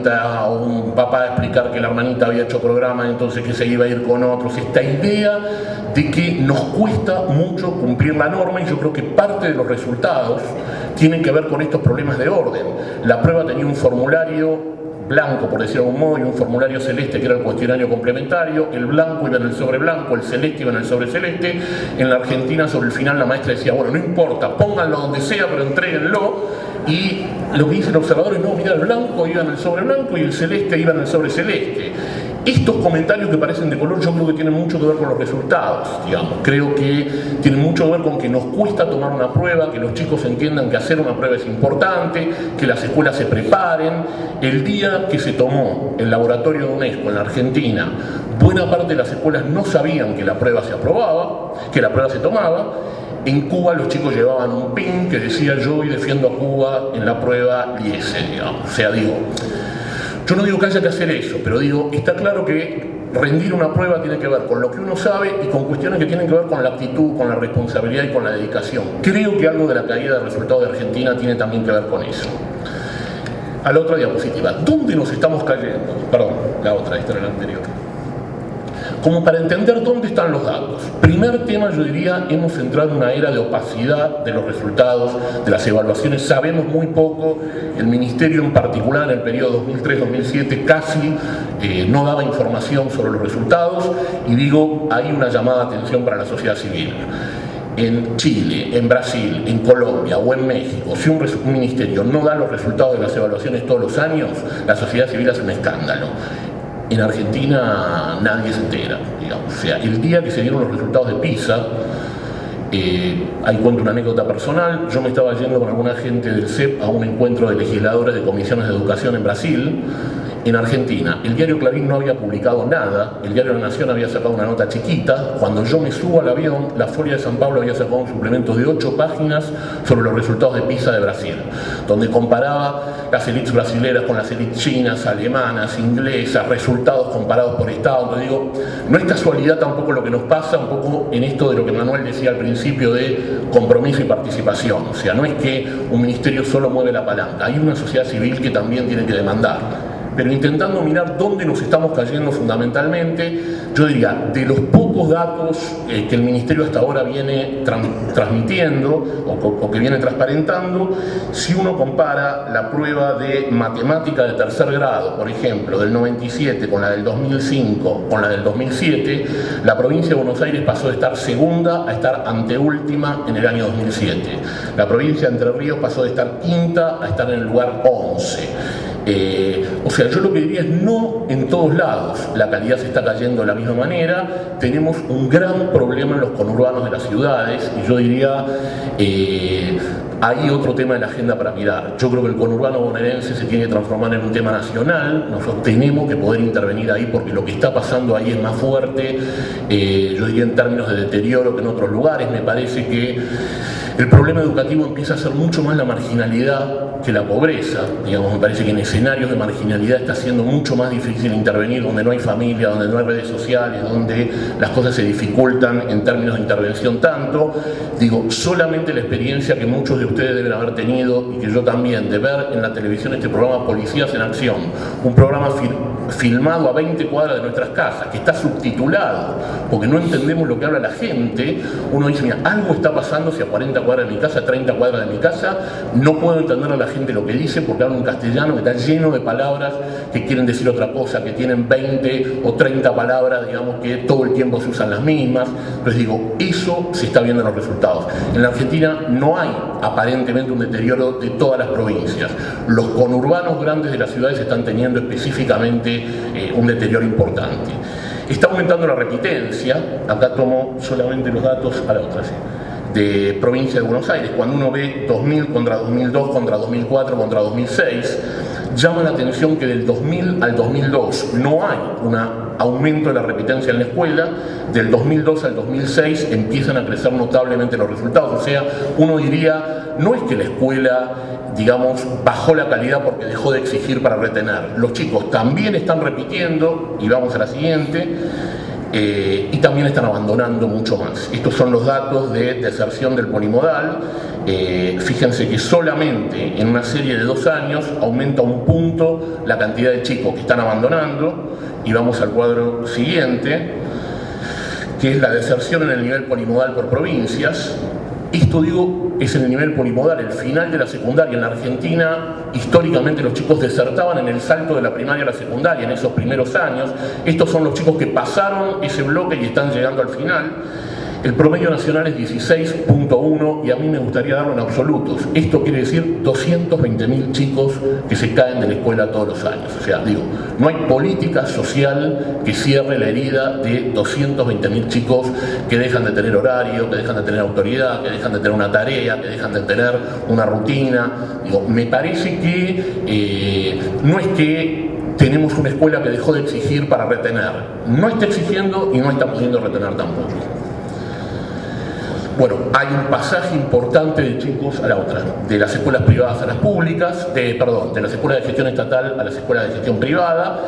hermanita o un papá a explicar que la hermanita había hecho programa, entonces que se iba a ir con otros. Esta idea de que nos cuesta mucho cumplir la norma, y yo creo que parte de los resultados tienen que ver con estos problemas de orden. La prueba tenía un formulario blanco, por decirlo de algún modo, y un formulario celeste que era el cuestionario complementario. El blanco iba en el sobre blanco, el celeste iba en el sobre celeste. En la Argentina, sobre el final, la maestra decía, bueno, no importa, pónganlo donde sea, pero entréguenlo. Y lo que dice el observador es, no, mira, el blanco iba en el sobre blanco y el celeste iba en el sobre celeste. Estos comentarios que parecen de color, yo creo que tienen mucho que ver con los resultados, digamos. Creo que tienen mucho que ver con que nos cuesta tomar una prueba, que los chicos entiendan que hacer una prueba es importante, que las escuelas se preparen. El día que se tomó el laboratorio de UNESCO en la Argentina, buena parte de las escuelas no sabían que la prueba se aprobaba, que la prueba se tomaba. En Cuba los chicos llevaban un pin que decía, yo hoy defiendo a Cuba en la prueba Liese, digamos. O sea, digo, yo no digo que haya que hacer eso, pero digo, está claro que rendir una prueba tiene que ver con lo que uno sabe y con cuestiones que tienen que ver con la actitud, con la responsabilidad y con la dedicación. Creo que algo de la caída de resultados de Argentina tiene también que ver con eso. A la otra diapositiva, ¿dónde nos estamos cayendo? Perdón, la otra, esta era la anterior. Como para entender dónde están los datos. Primer tema, yo diría, hemos entrado en una era de opacidad de los resultados, de las evaluaciones. Sabemos muy poco. El Ministerio en particular, en el periodo 2003-2007, casi no daba información sobre los resultados. Y digo, hay una llamada de atención para la sociedad civil. En Chile, en Brasil, en Colombia o en México, si un ministerio no da los resultados de las evaluaciones todos los años, la sociedad civil hace un escándalo. En Argentina nadie se entera, digamos. O sea, el día que se dieron los resultados de PISA, ahí cuento una anécdota personal. Yo me estaba yendo con alguna gente del CEP a un encuentro de legisladores de comisiones de educación en Brasil. En Argentina, el diario Clarín no había publicado nada, el diario La Nación había sacado una nota chiquita. Cuando yo me subo al avión, la Folia de San Pablo había sacado un suplemento de 8 páginas sobre los resultados de PISA de Brasil, donde comparaba las élites brasileras con las élites chinas, alemanas, inglesas, resultados comparados por estado. Entonces digo, no es casualidad tampoco lo que nos pasa, un poco en esto de lo que Manuel decía al principio de compromiso y participación. O sea, no es que un ministerio solo mueve la palanca, hay una sociedad civil que también tiene que demandar. Pero intentando mirar dónde nos estamos cayendo fundamentalmente, yo diría, de los pocos datos que el Ministerio hasta ahora viene transmitiendo o que viene transparentando, si uno compara la prueba de matemática de tercer grado, por ejemplo, del 97 con la del 2005 con la del 2007, la provincia de Buenos Aires pasó de estar segunda a estar anteúltima en el año 2007. La provincia de Entre Ríos pasó de estar quinta a estar en el lugar 11. O sea, yo lo que diría es, no en todos lados la calidad se está cayendo de la misma manera. Tenemos un gran problema en los conurbanos de las ciudades, y yo diría, hay otro tema en la agenda para mirar. Yo creo que el conurbano bonaerense se tiene que transformar en un tema nacional. Nosotros tenemos que poder intervenir ahí, porque lo que está pasando ahí es más fuerte, yo diría en términos de deterioro, que en otros lugares. Me parece que el problema educativo empieza a ser mucho más la marginalidad que la pobreza. Digamos, me parece que en escenarios de marginalidad está siendo mucho más difícil intervenir, donde no hay familia, donde no hay redes sociales, donde las cosas se dificultan en términos de intervención tanto. Digo, solamente la experiencia que muchos de ustedes deben haber tenido, y que yo también, de ver en la televisión este programa Policías en Acción, un programa filmado a 20 cuadras de nuestras casas, que está subtitulado, porque no entendemos lo que habla la gente. Uno dice, mira, algo está pasando si a 40 cuadras de mi casa, a 30 cuadras de mi casa, no puedo entender a la gente lo que dice, porque habla un castellano que está lleno de palabras que quieren decir otra cosa, que tienen 20 o 30 palabras, digamos, que todo el tiempo se usan las mismas. Entonces digo, eso se está viendo en los resultados. En la Argentina no hay aparentemente un deterioro de todas las provincias. Los conurbanos grandes de las ciudades están teniendo específicamente un deterioro importante. Está aumentando la repitencia. Acá tomo solamente los datos a la otra, ¿sí?, de provincia de Buenos Aires. Cuando uno ve 2000 contra 2002 contra 2004 contra 2006, llama la atención que del 2000 al 2002 no hay un aumento de la repitencia en la escuela. Del 2002 al 2006 empiezan a crecer notablemente los resultados. O sea, uno diría, no es que la escuela, digamos, bajó la calidad porque dejó de exigir para retener. Los chicos también están repitiendo, y vamos a la siguiente, y también están abandonando mucho más. Estos son los datos de deserción del polimodal. fíjense que solamente en una serie de 2 años aumenta un punto la cantidad de chicos que están abandonando. Y vamos al cuadro siguiente, que es la deserción en el nivel polimodal por provincias. Esto, digo, es en el nivel polimodal, el final de la secundaria. En la Argentina, históricamente los chicos desertaban en el salto de la primaria a la secundaria, en esos primeros años. Estos son los chicos que pasaron ese bloque y están llegando al final. El promedio nacional es 16.1 y a mí me gustaría darlo en absolutos. Esto quiere decir 220.000 chicos que se caen de la escuela todos los años. O sea, digo, no hay política social que cierre la herida de 220.000 chicos que dejan de tener horario, que dejan de tener autoridad, que dejan de tener una tarea, que dejan de tener una rutina. Digo, me parece que no es que tenemos una escuela que dejó de exigir para retener. No está exigiendo y no está pudiendo retener tampoco. Bueno, hay un pasaje importante de chicos a la otra, de las escuelas privadas a las públicas, de las escuelas de gestión estatal a las escuelas de gestión privada.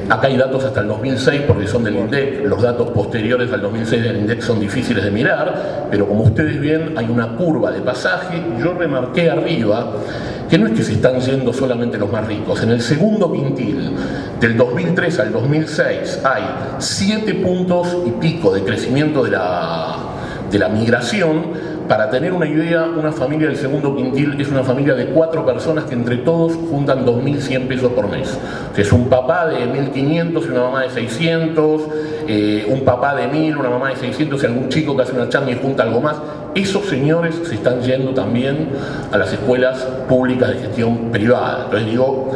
Acá hay datos hasta el 2006 porque son del INDEC, los datos posteriores al 2006 del INDEC son difíciles de mirar, pero como ustedes ven hay una curva de pasaje. Yo remarqué arriba que no es que se están yendo solamente los más ricos. En el segundo quintil, del 2003 al 2006, hay 7 puntos y pico de crecimiento de la migración. Para tener una idea, una familia del segundo quintil es una familia de 4 personas que entre todos juntan 2.100 pesos por mes. O sea, es un papá de 1.500 y una mamá de 600, un papá de 1.000, una mamá de 600 y algún chico que hace una changa y junta algo más. Esos señores se están yendo también a las escuelas públicas de gestión privada. Entonces digo,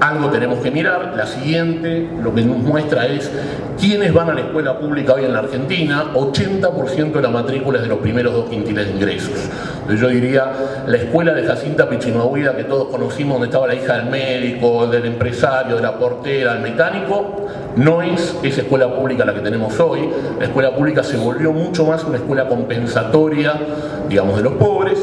algo tenemos que mirar. La siguiente, lo que nos muestra es quiénes van a la escuela pública hoy en la Argentina. 80% de la matrícula es de los primeros 2 quintiles de ingresos. Entonces yo diría, la escuela de Jacinta Pichimahuida, que todos conocimos, donde estaba la hija del médico, del empresario, de la portera, del mecánico, no es esa escuela pública la que tenemos hoy. La escuela pública se volvió mucho más una escuela compensatoria, digamos, de los pobres.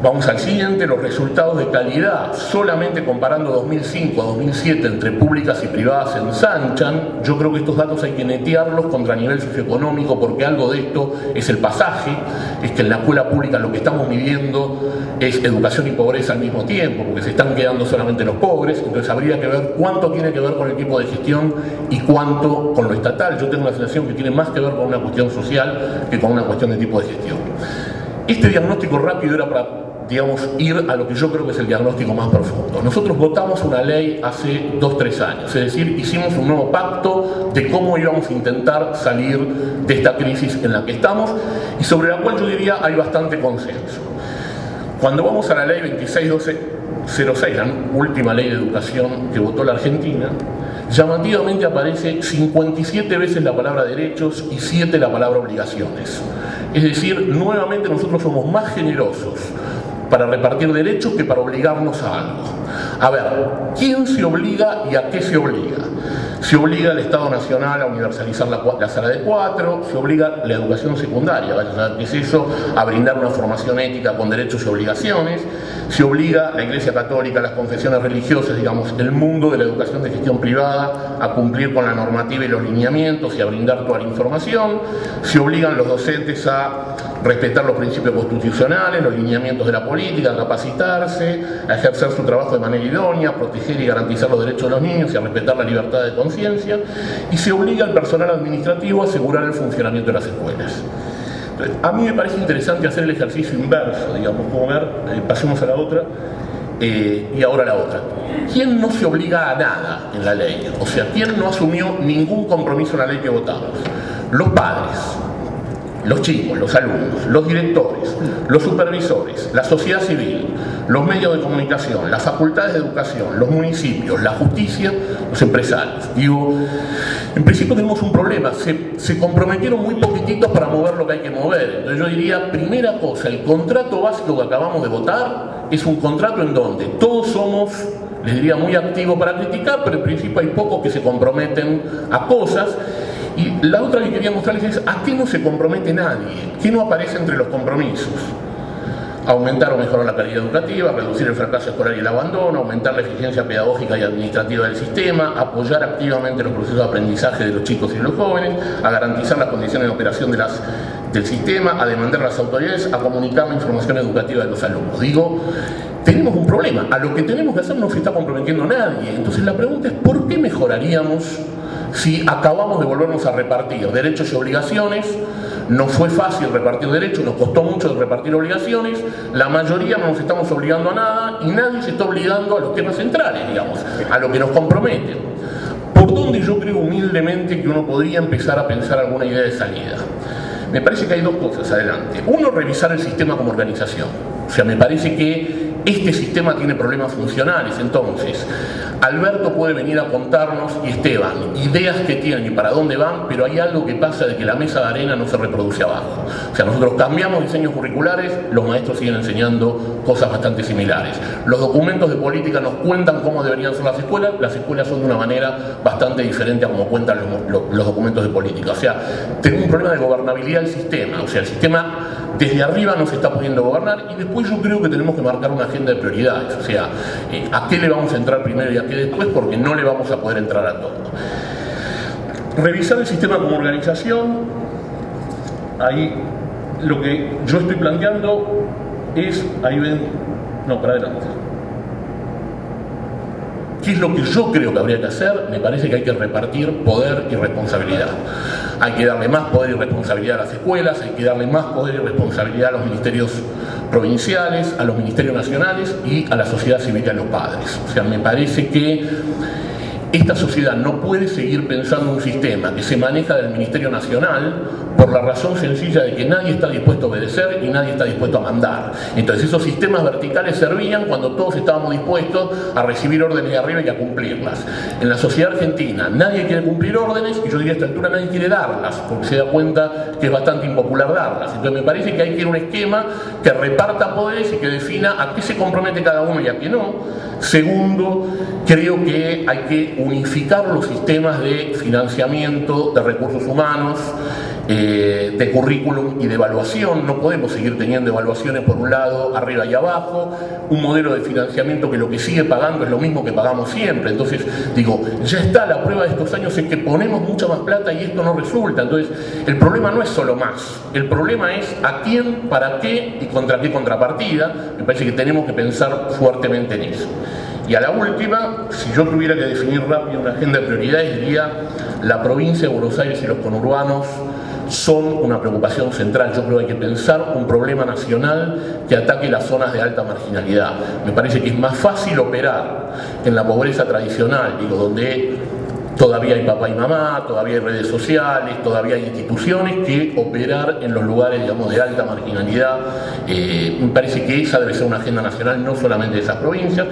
Vamos al siguiente, los resultados de calidad, solamente comparando 2005 a 2007 entre públicas y privadas se ensanchan. Yo creo que estos datos hay que netearlos contra nivel socioeconómico, porque algo de esto es el pasaje, es que en la escuela pública lo que estamos midiendo es educación y pobreza al mismo tiempo, porque se están quedando solamente los pobres. Entonces habría que ver cuánto tiene que ver con el tipo de gestión y cuánto con lo estatal. Yo tengo la sensación que tiene más que ver con una cuestión social que con una cuestión de tipo de gestión. Este diagnóstico rápido era para, digamos, ir a lo que yo creo que es el diagnóstico más profundo. Nosotros votamos una ley hace 2-3 años, es decir, hicimos un nuevo pacto de cómo íbamos a intentar salir de esta crisis en la que estamos y sobre la cual yo diría hay bastante consenso. Cuando vamos a la ley 261206, la última ley de educación que votó la Argentina, llamativamente aparece 57 veces la palabra derechos y 7 la palabra obligaciones. Es decir, nuevamente nosotros somos más generosos para repartir derechos que para obligarnos a algo. A ver, ¿quién se obliga y a qué se obliga? Se obliga al Estado Nacional a universalizar la sala de 4, se obliga la educación secundaria, vaya a saber qué es eso, a brindar una formación ética con derechos y obligaciones, se obliga la Iglesia Católica, las confesiones religiosas, digamos, el mundo de la educación de gestión privada a cumplir con la normativa y los lineamientos y a brindar toda la información, se obligan los docentes a respetar los principios constitucionales, los lineamientos de la política, a capacitarse, a ejercer su trabajo de manera idónea, a proteger y garantizar los derechos de los niños y a respetar la libertad de conciencia, y se obliga al personal administrativo a asegurar el funcionamiento de las escuelas. Entonces, a mí me parece interesante hacer el ejercicio inverso, digamos, como ver, pasemos a la otra, y ahora la otra. ¿Quién no se obliga a nada en la ley? O sea, ¿quién no asumió ningún compromiso en la ley que votamos? Los padres, los chicos, los alumnos, los directores, los supervisores, la sociedad civil, los medios de comunicación, las facultades de educación, los municipios, la justicia, los empresarios. Digo, en principio tenemos un problema, se comprometieron muy poquititos para mover lo que hay que mover. Entonces yo diría, primera cosa, el contrato básico que acabamos de votar es un contrato en donde todos somos, les diría, muy activos para criticar, pero en principio hay pocos que se comprometen a cosas. Y la otra que quería mostrarles es a qué no se compromete nadie, qué no aparece entre los compromisos. Aumentar o mejorar la calidad educativa, reducir el fracaso escolar y el abandono, aumentar la eficiencia pedagógica y administrativa del sistema, apoyar activamente los procesos de aprendizaje de los chicos y de los jóvenes, a garantizar las condiciones de operación de las del sistema, a demandar a las autoridades, a comunicar la información educativa de los alumnos. Digo, tenemos un problema. A lo que tenemos que hacer no se está comprometiendo nadie. Entonces la pregunta es, ¿por qué mejoraríamos si acabamos de volvernos a repartir derechos y obligaciones? No fue fácil repartir derechos, nos costó mucho repartir obligaciones, la mayoría no nos estamos obligando a nada y nadie se está obligando a los temas centrales, digamos, a lo que nos compromete. ¿Por dónde yo creo humildemente que uno podría empezar a pensar alguna idea de salida? Me parece que hay dos cosas adelante. Uno, revisar el sistema como organización. O sea, me parece que este sistema tiene problemas funcionales. Entonces, Alberto puede venir a contarnos, y Esteban, ideas que tienen y para dónde van, pero hay algo que pasa de que la mesa de arena no se reproduce abajo. O sea, nosotros cambiamos diseños curriculares, los maestros siguen enseñando cosas bastante similares. Los documentos de política nos cuentan cómo deberían ser las escuelas son de una manera bastante diferente a como cuentan los documentos de política. O sea, tenemos un problema de gobernabilidad del sistema. O sea, el sistema desde arriba no se está pudiendo gobernar y después yo creo que tenemos que marcar una agenda de prioridades. O sea, ¿a qué le vamos a entrar primero y a qué después? Porque no le vamos a poder entrar a todo. Revisar el sistema como organización, ahí lo que yo estoy planteando es, ahí ven, no, para adelante. ¿Qué es lo que yo creo que habría que hacer? Me parece que hay que repartir poder y responsabilidad. Hay que darle más poder y responsabilidad a las escuelas, hay que darle más poder y responsabilidad a los ministerios provinciales, a los ministerios nacionales y a la sociedad civil y a los padres. O sea, me parece que esta sociedad no puede seguir pensando un sistema que se maneja del Ministerio Nacional por la razón sencilla de que nadie está dispuesto a obedecer y nadie está dispuesto a mandar. Entonces esos sistemas verticales servían cuando todos estábamos dispuestos a recibir órdenes de arriba y a cumplirlas. En la sociedad argentina nadie quiere cumplir órdenes y yo diría a esta altura nadie quiere darlas porque se da cuenta que es bastante impopular darlas. Entonces me parece que hay que ir a un esquema que reparta poderes y que defina a qué se compromete cada uno y a qué no. Segundo, creo que hay que unificar los sistemas de financiamiento de recursos humanos, de currículum y de evaluación. No podemos seguir teniendo evaluaciones por un lado, arriba y abajo, un modelo de financiamiento que lo que sigue pagando es lo mismo que pagamos siempre. Entonces, digo, ya está, la prueba de estos años es que ponemos mucha más plata y esto no resulta. Entonces, el problema no es solo más, el problema es a quién, para qué y contra qué contrapartida. Me parece que tenemos que pensar fuertemente en eso. Y a la última, si yo tuviera que definir rápido una agenda de prioridades, diría la provincia de Buenos Aires y los conurbanos son una preocupación central. Yo creo que hay que pensar un problema nacional que ataque las zonas de alta marginalidad. Me parece que es más fácil operar en la pobreza tradicional, digo, donde todavía hay papá y mamá, todavía hay redes sociales, todavía hay instituciones, que operar en los lugares, digamos, de alta marginalidad. Me parece que esa debe ser una agenda nacional, no solamente de esas provincias.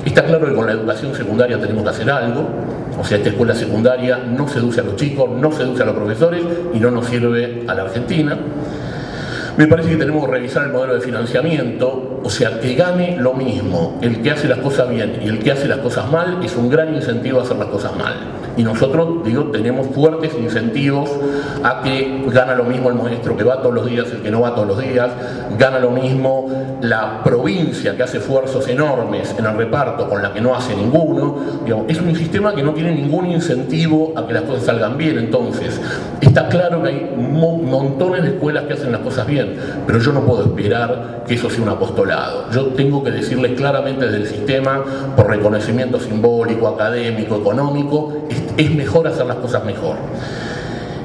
Está claro que con la educación secundaria tenemos que hacer algo. O sea, esta escuela secundaria no seduce a los chicos, no seduce a los profesores y no nos sirve a la Argentina. Me parece que tenemos que revisar el modelo de financiamiento, o sea, que gane lo mismo el que hace las cosas bien y el que hace las cosas mal es un gran incentivo a hacer las cosas mal. Y nosotros, digo, tenemos fuertes incentivos a que gana lo mismo el maestro que va todos los días, el que no va todos los días, gana lo mismo la provincia que hace esfuerzos enormes en el reparto con la que no hace ninguno. Digamos, es un sistema que no tiene ningún incentivo a que las cosas salgan bien. Entonces, está claro que hay montones de escuelas que hacen las cosas bien, pero yo no puedo esperar que eso sea un apostolado. Yo tengo que decirles claramente desde el sistema, por reconocimiento simbólico, académico, económico, es mejor hacer las cosas mejor.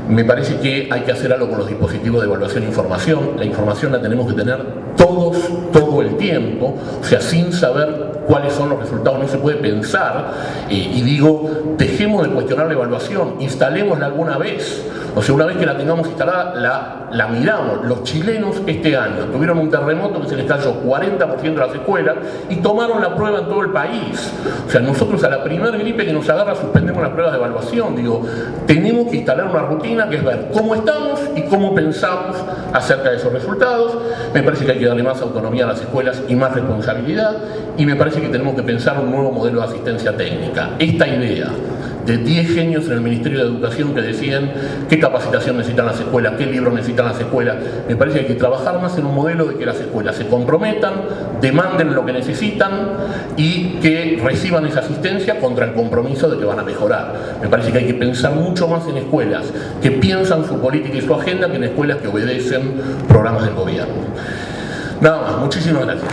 Me parece que hay que hacer algo con los dispositivos de evaluación e información. La información la tenemos que tener todos, todo el tiempo, o sea, sin saber cuáles son los resultados no se puede pensar. Y digo, dejemos de cuestionar la evaluación, instalémosla alguna vez. O sea, una vez que la tengamos instalada, la miramos. Los chilenos este año tuvieron un terremoto que se les cayó 40% de las escuelas y tomaron la prueba en todo el país. O sea, nosotros a la primera gripe que nos agarra suspendemos las pruebas de evaluación. Digo, tenemos que instalar una rutina que es ver cómo estamos y cómo pensamos acerca de esos resultados. Me parece que hay que darle más autonomía a las escuelas y más responsabilidad, y me parece que tenemos que pensar un nuevo modelo de asistencia técnica. Esta idea de 10 genios en el Ministerio de Educación que decían qué capacitación necesitan las escuelas, qué libros necesitan las escuelas. Me parece que hay que trabajar más en un modelo de que las escuelas se comprometan, demanden lo que necesitan y que reciban esa asistencia contra el compromiso de que van a mejorar. Me parece que hay que pensar mucho más en escuelas que piensan su política y su agenda que en escuelas que obedecen programas del gobierno. Nada más, muchísimas gracias.